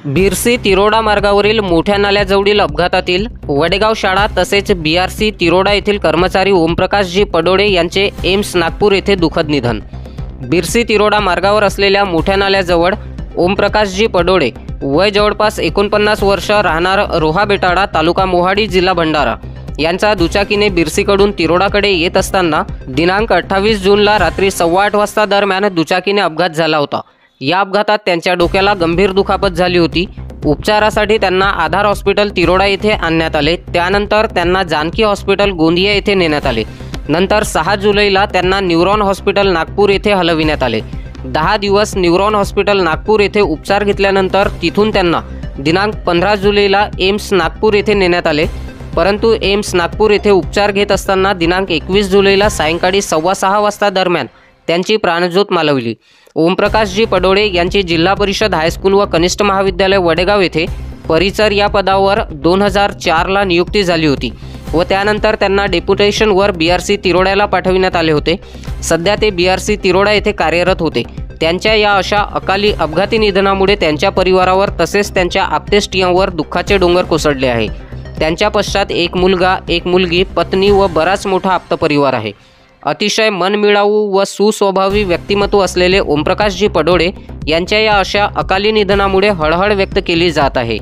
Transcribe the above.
बिरसी तिरोडा मार्गावरील मोठ्या नाल्याजवळील अपघातातील वडेगाव शाळा तसेच बीआरसी तिरोडा येथील कर्मचारी ओमप्रकाशजी पडोळे यांचे एम्स नागपूर येथे दुःखद निधन। बिरसी तिरोडा मार्गावर असलेल्या मोठ्या नाल्याजवळ ओमप्रकाशजी पडोळे वय जवळपास 49 वर्ष, राहणार रोहा बेटाडा, तालुका मोहाडी, जिल्हा भंडारा यांचा दुचाकीने बिरसीकडून तिरोडाकडे येत असताना दिनांक 28 जूनला रात्री 8:15 वाजता दरम्यान दुचाकीने अपघात झाला होता। या अपघातात त्यांच्या डोक्याला गंभीर दुखापत झाली होती। उपचारासाठी त्यांना आधार हॉस्पिटल तिरोडा येथे आणण्यात आले। त्यानंतर त्यांना जानकी हॉस्पिटल गोंदिया येथे नेण्यात आले। नंतर 6 जुलैला त्यांना न्यूरॉन हॉस्पिटल नागपूर येथे हलविण्यात आले। 10 दिवस न्यूरॉन हॉस्पिटल नागपूर येथे उपचार घेतल्यानंतर तिथून त्यांना दिनांक 15 जुलैला एम्स नागपूर येथे नेण्यात आले। परंतु एम्स नागपूर येथे उपचार घेत असताना दिनांक 21 जुलैला सायंकाळी 6:15 वाजता दरम्यान त्यांची प्राणज्योत मालवली। ओमप्रकाशजी पडोळे यांची जिल्हा परिषद हायस्कूल व कनिष्ठ महाविद्यालय वडेगाव येथे परिचर या पदावर 2004ला नियुक्ती झाली होती व त्यानंतर त्यांना डेप्युटेशनवर बीआरसी तिरोड्याला पाठविण्यात आले होते। सध्या ते बीआरसी तिरोडा येथे कार्यरत होते। त्यांच्या या अशा अकाली अपघाती निधनामुळे त्यांच्या परिवारावर तसेच त्यांच्या आप्तेष्टियांवर दुःखाचे डोंगर कोसळले आहे। त्यांच्या पश्चात एक मुलगा, एक मुलगी, पत्नी व बराच मोठा आप्त परिवार आहे। अतिशय मनमिळावू व सुस्वभावी व्यक्तिमत्व असलेले ओमप्रकाशजी पडोळे यांच्या या अशा अकाली निधनामुळे हळहळ व्यक्त केली जात आहे।